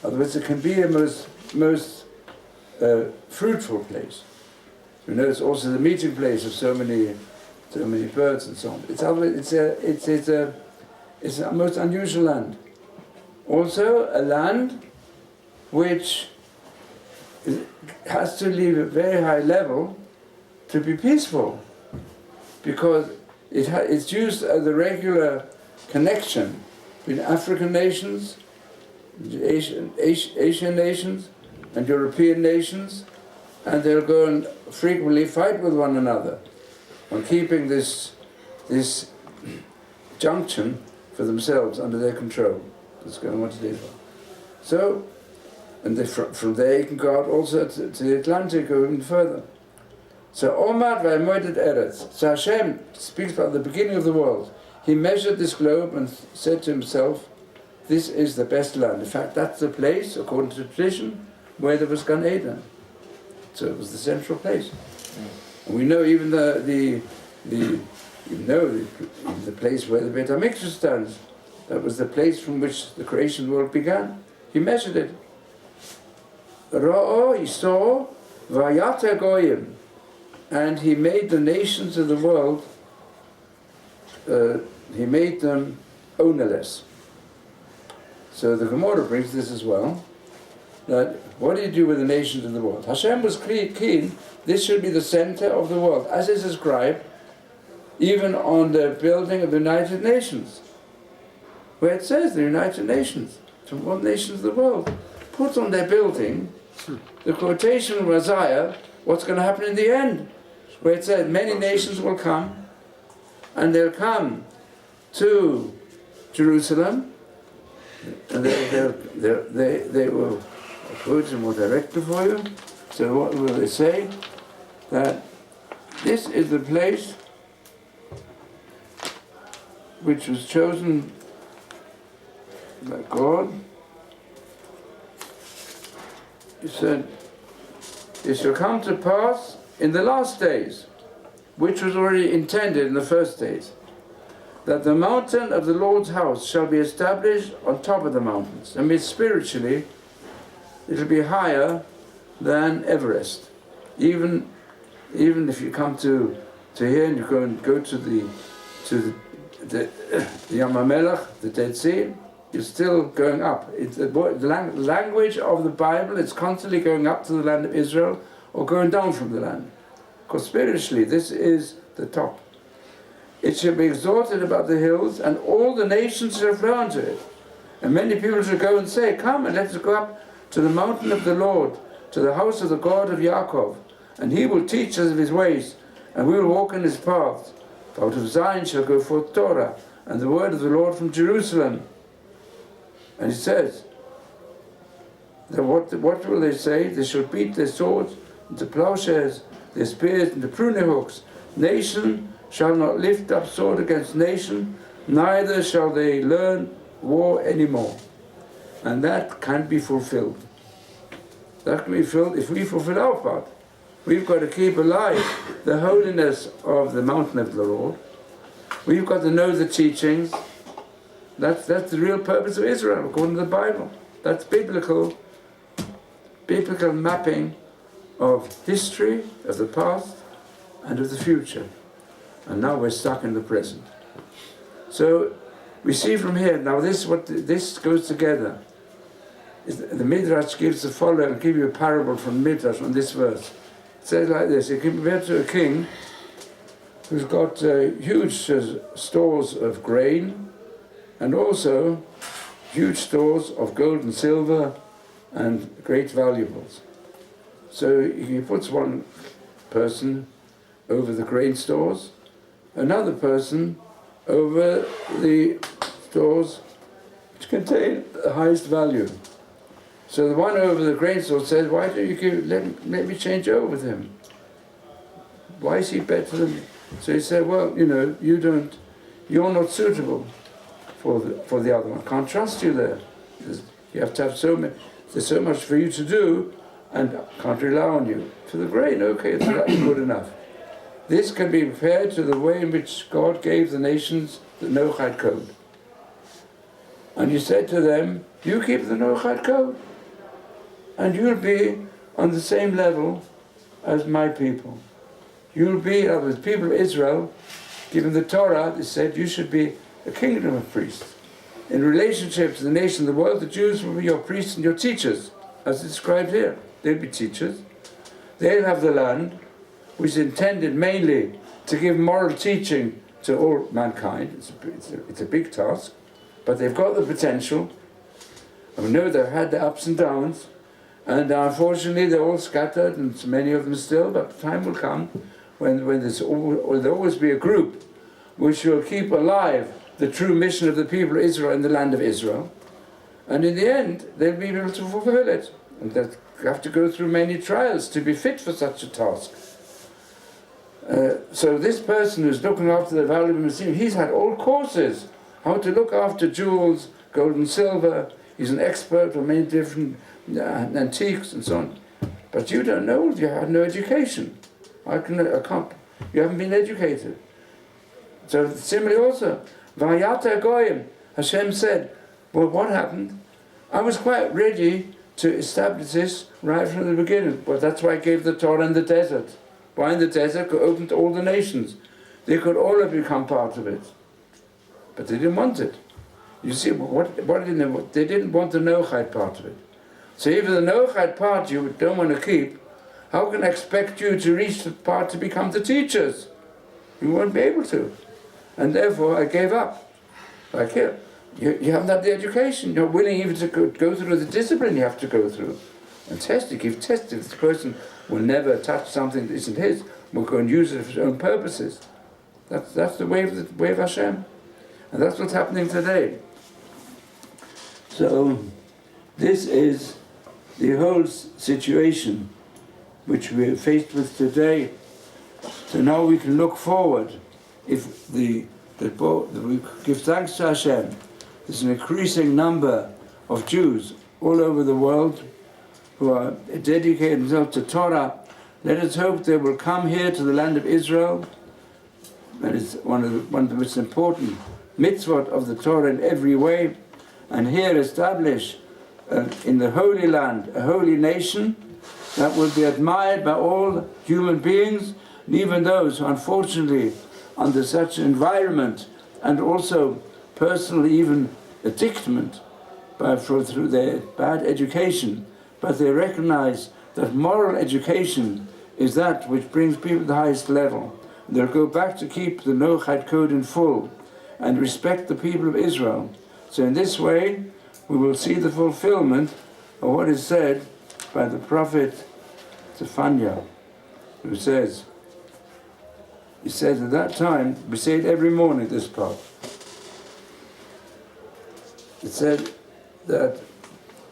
Otherwise, it can be a most fruitful place. You know, it's also the meeting place of so many birds and so on. It's a most unusual land. Also, a land which has to leave a very high level to be peaceful, because it's used as a regular connection between African nations, Asian nations, and European nations, and they'll go and frequently fight with one another on keeping this junction for themselves under their control. That's going on today. So, and from there you can go out also to the Atlantic or even further. So Omad Vaimoidet Eretz. So Hashem speaks about the beginning of the world. He measured this globe and said to himself, this is the best land. In fact, that's the place, according to tradition, where there was Gan Eden. So it was the central place. And we know even the place where the Beit HaMikdash stands. That was the place from which the creation world began. He measured it. Ra'o, he saw, Vayata Goyim, and he made the nations of the world, he made them ownerless. So the Gemara brings this as well, that what did he do with the nations of the world? Hashem was keen, this should be the center of the world, as is described even on the building of the United Nations, where it says the United Nations, from all nations of the world, put on their building the quotation from Isaiah, what's going to happen in the end, where it says many nations will come, and they'll come to Jerusalem, and they will quote it more directly for you. So what will they say? That this is the place which was chosen by God. He said, it shall come to pass in the last days, which was already intended in the first days, that the mountain of the Lord's house shall be established on top of the mountains. I mean, spiritually, it'll be higher than Everest. Even if you come to here and you go to the Yam HaMelech, the Dead Sea, you're still going up. It's the language of the Bible, it's constantly going up to the land of Israel or going down from the land. Because spiritually, this is the top. It shall be exalted above the hills, and all the nations shall flow unto it. And many people shall go and say, come and let us go up to the mountain of the Lord, to the house of the God of Yaakov, and he will teach us of his ways, and we will walk in his paths. For out of Zion shall go forth Torah, and the word of the Lord from Jerusalem. And it says, that what will they say? They shall beat their swords into plowshares, their spears into pruning hooks. Nation shall not lift up sword against nation, neither shall they learn war anymore. And that can be fulfilled. That can be fulfilled if we fulfill our part. We've got to keep alive the holiness of the mountain of the Lord. We've got to know the teachings. That's the real purpose of Israel, according to the Bible. That's biblical mapping of history, of the past, and of the future. And now we're stuck in the present. So we see from here, now this goes together. The Midrash gives the following, I'll give you a parable from Midrash on this verse. It says like this, it can be compared to a king who's got huge stores of grain, and also huge stores of gold and silver and great valuables. So he puts one person over the grain stores, another person over the stores which contain the highest value. So the one over the grain store said, why don't you let me change over with him? Why is he better than me? So he said, well, you're not suitable for the other one. Can't trust you there. You have to have there's so much for you to do, and can't rely on you. For the grain, okay, that's good enough. This can be compared to the way in which God gave the nations the Noachide code. And he said to them, you keep the Noachide code, and you'll be on the same level as my people. You'll be, the people of Israel, given the Torah, they said you should be a kingdom of priests. In relationship to the nation of the world, the Jews will be your priests and your teachers, as described here. They'll be teachers. They'll have the land, which is intended mainly to give moral teaching to all mankind. It's a big task, but they've got the potential. I know they've had the ups and downs, and unfortunately they're all scattered, and many of them still, but the time will come when there'll always be a group which will keep alive the true mission of the people of Israel in the land of Israel. And in the end, they'll be able to fulfill it. And they'll have to go through many trials to be fit for such a task. So this person who's looking after the valuable museum, he's had all courses, how to look after jewels, gold and silver. He's an expert on many different antiques and so on. But you don't know, you have no education. I can't. You haven't been educated. So similarly also, Vayata Goyim, Hashem said, well, what happened? I was quite ready to establish this right from the beginning. But that's why I gave the Torah in the desert. Why in the desert? It opened to all the nations. They could all have become part of it. But they didn't want it. You see, they didn't want the Noachide part of it. So even the Noachide part you don't want to keep, how can I expect you to reach the part to become the teachers? You won't be able to. And therefore I gave up. Like here, you haven't had the education. You're willing even to go through the discipline you have to go through. And test it, give test. If this person will never touch something that isn't his, will go and use it for his own purposes. That's the way of Hashem. And that's what's happening today. So this is the whole situation which we're faced with today. So now we can look forward. If we give thanks to Hashem, there's an increasing number of Jews all over the world who are dedicating themselves to Torah. Let us hope they will come here to the land of Israel. That is one of the most important mitzvot of the Torah in every way, and here establish in the Holy Land a holy nation that will be admired by all human beings, and even those who unfortunately under such an environment, and also personally even addictment through their bad education, but they recognize that moral education is that which brings people to the highest level. They'll go back to keep the Noachide code in full and respect the people of Israel. So in this way, we will see the fulfillment of what is said by the prophet Zephaniah, who says, he says at that time, we say it every morning, this part. It said that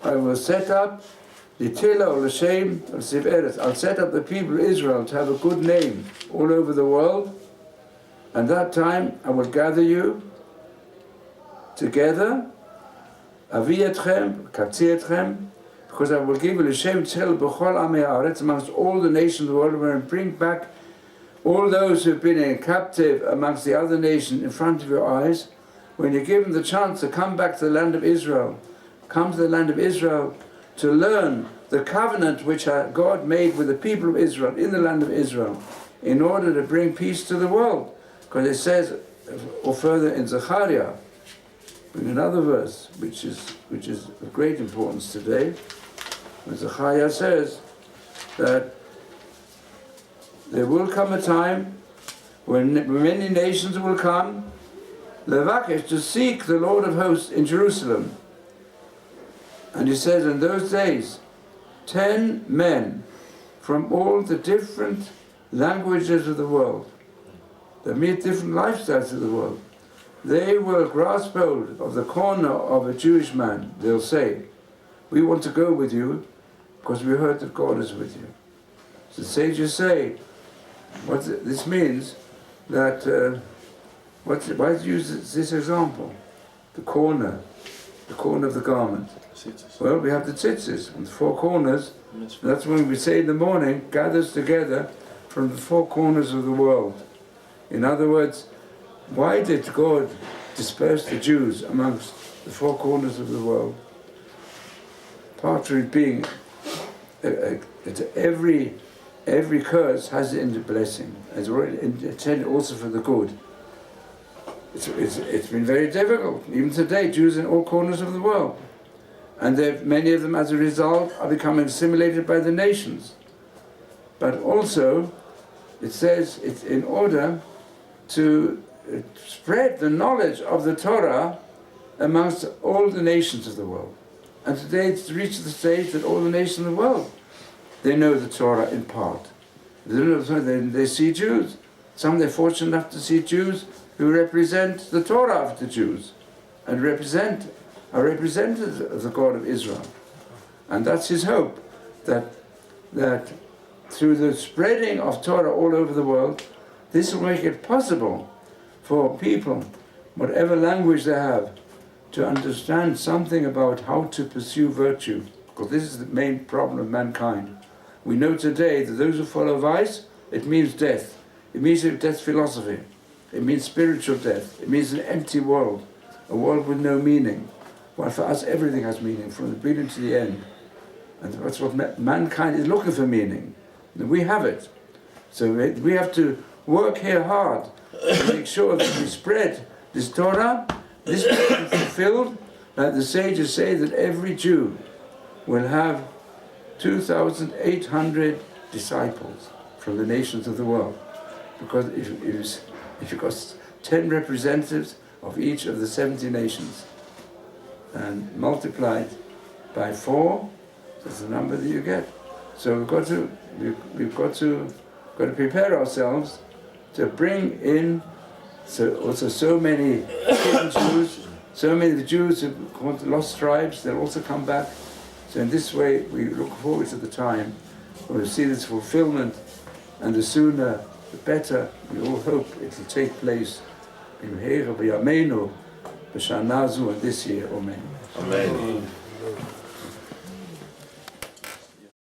I will set up the Tila or L'Shem of Siv Eretz. I'll set up the people of Israel to have a good name all over the world. And that time I will gather you together, Avi etchem, Katzi etchem, because I will give you L'Shem Tzil B'chol Amei Haaretz amongst all the nations of the world, and bring back all those who have been in captive amongst the other nations in front of your eyes. When you're given the chance to come back to the land of Israel, come to the land of Israel to learn the covenant which God made with the people of Israel in the land of Israel in order to bring peace to the world. Because it says, or further in Zechariah, in another verse, which is of great importance today, when Zechariah says that there will come a time when many nations will come, Levakesh, to seek the Lord of hosts in Jerusalem. And he says, in those days, 10 men from all the different languages of the world, that meet different lifestyles of the world, they will grasp hold of the corner of a Jewish man. They'll say, we want to go with you because we heard that God is with you. So the sages say, what this means, that, why use this example? The corner of the garment. Well, we have the tzitzis on the four corners. That's when we say in the morning, gathers together from the four corners of the world. In other words, why did God disperse the Jews amongst the four corners of the world? Part of it being, every curse has it in the blessing. It's already intended also for the good. It's been very difficult. Even today, Jews in all corners of the world. And many of them, as a result, are becoming assimilated by the nations. But also, it says it's in order to spread the knowledge of the Torah amongst all the nations of the world. And today it's reached the stage that all the nations of the world, they know the Torah in part. They see Jews. Some they're fortunate enough to see Jews who represent the Torah of the Jews and are representatives of the God of Israel. And that's his hope, that through the spreading of Torah all over the world, this will make it possible for people, whatever language they have, to understand something about how to pursue virtue. Because this is the main problem of mankind. We know today that those who follow vice, it means death. It means death philosophy. It means spiritual death. It means an empty world, a world with no meaning. Well, for us, everything has meaning, from the beginning to the end. And that's what mankind is looking for, meaning. And we have it. So we have to work here hard to make sure that we spread this Torah, this will be fulfilled, like the sages say, that every Jew will have 2,800 disciples from the nations of the world. Because if you've got 10 representatives of each of the 70 nations, and multiplied by 4, that's the number that you get. So we've got to prepare ourselves to bring in so many Jews, so many of the Jews who want the lost tribes, they'll also come back. So in this way, we look forward to the time when we'll see this fulfillment, and the sooner, the better. We all hope it will take place in B'Yameinu, B'Shana Zu, and this year. Amen. Amen.